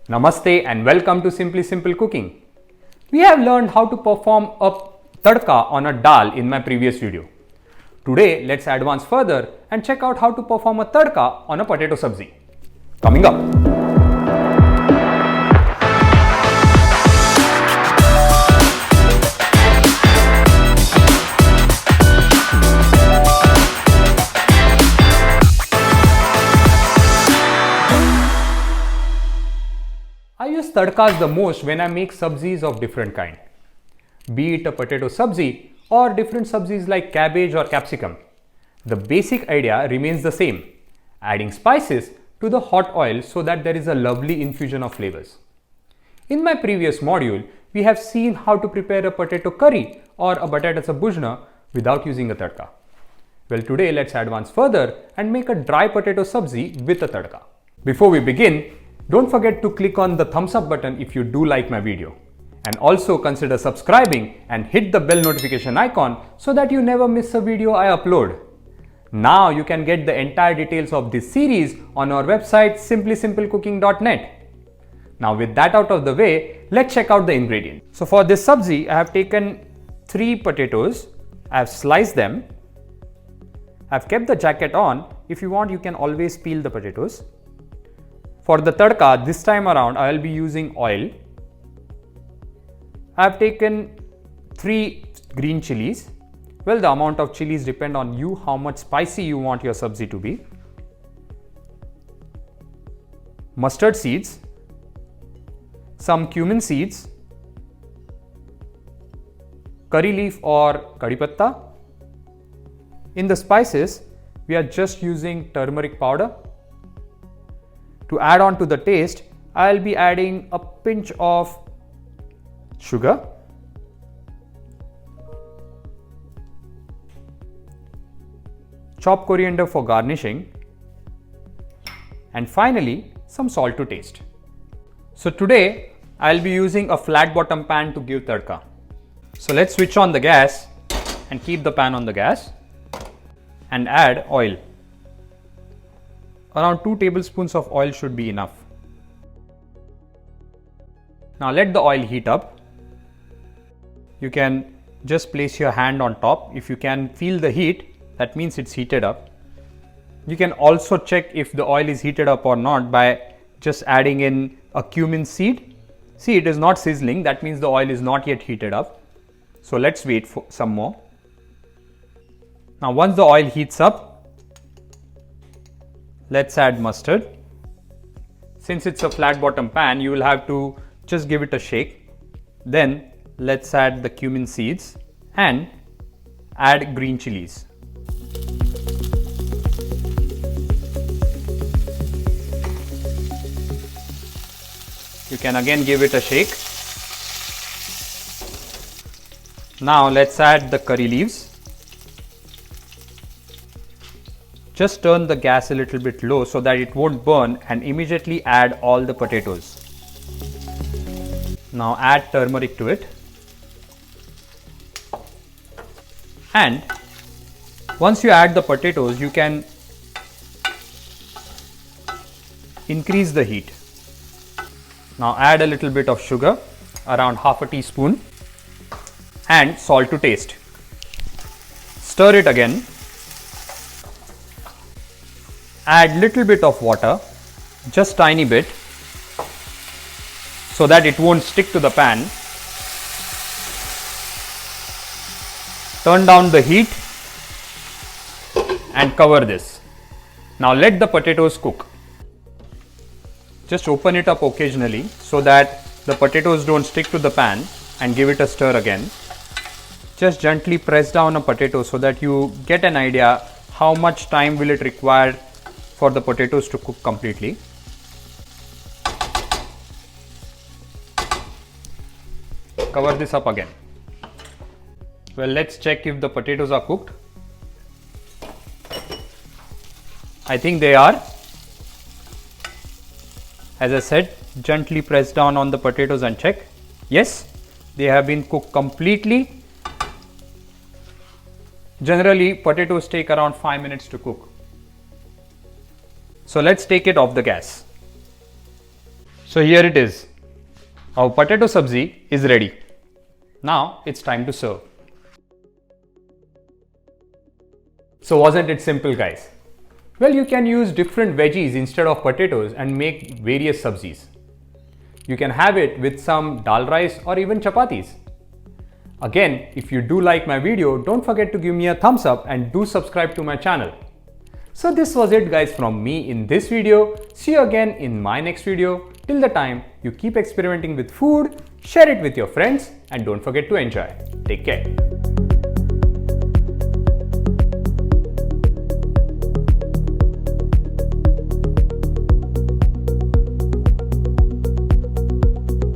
Namaste and welcome to Simply Simple Cooking. We have learned how to perform a tadka on a dal in my previous video. Today, let's advance further and check out how to perform a tadka on a potato sabzi. Coming up. I use tadkas the most when I make sabzis of different kind, be it a potato sabzi or different sabzis like cabbage or capsicum. The basic idea remains the same, adding spices to the hot oil so that there is a lovely infusion of flavors. In my previous module, we have seen how to prepare a potato curry or a batata bhujna without using a tadka. Well, today let's advance further and make a dry potato sabzi with a tadka. Before we begin, don't forget to click on the thumbs up button if you do like my video. And also consider subscribing and hit the bell notification icon so that you never miss a video I upload. Now you can get the entire details of this series on our website simplysimplecooking.net. Now with that out of the way, let's check out the ingredients. So for this sabzi, I have taken 3 potatoes. I have sliced them. I have kept the jacket on. If you want, you can always peel the potatoes. For the tadka, this time around I will be using oil. I have taken 3 green chilies. Well, the amount of chilies depend on you, how much spicy you want your sabzi to be. Mustard seeds, some cumin seeds, curry leaf or curry patta. In the spices, we are just using turmeric powder. To add on to the taste, I will be adding a pinch of sugar, chopped coriander for garnishing, and finally some salt to taste. So today I will be using a flat bottom pan to give tadka. So let's switch on the gas and keep the pan on the gas and add oil. Around 2 tablespoons of oil should be enough. Now let the oil heat up. You can just place your hand on top. If you can feel the heat, that means it's heated up. You can also check if the oil is heated up or not by just adding in a cumin seed. See, it is not sizzling, that means the oil is not yet heated up. So let's wait for some more. Now once the oil heats up, let's add mustard. Since it's a flat bottom pan, you will have to just give it a shake. Then let's add the cumin seeds and add green chilies. You can again give it a shake. Now let's add the curry leaves. Just turn the gas a little bit low so that it won't burn and immediately add all the potatoes. Now add turmeric to it. And once you add the potatoes, you can increase the heat. Now add a little bit of sugar, around half a teaspoon, and salt to taste. Stir it again. Add little bit of water, just tiny bit, so that it won't stick to the pan. Turn down the heat and cover this. Now let the potatoes cook. Just open it up occasionally so that the potatoes don't stick to the pan and give it a stir again. Just gently press down a potato so that you get an idea how much time will it require for the potatoes to cook completely. Cover this up again. Well, let's check if the potatoes are cooked. I think they are. As I said, gently press down on the potatoes and check. Yes, they have been cooked completely. Generally, potatoes take around 5 minutes to cook. So let's take it off the gas. So here it is. Our potato sabzi is ready. Now it's time to serve. So wasn't it simple, guys? Well, you can use different veggies instead of potatoes and make various sabzis. You can have it with some dal rice or even chapatis. Again, if you do like my video, don't forget to give me a thumbs up and do subscribe to my channel. So this was it, guys, from me in this video. See you again in my next video. Till the time, you keep experimenting with food, share it with your friends, and don't forget to enjoy. Take care.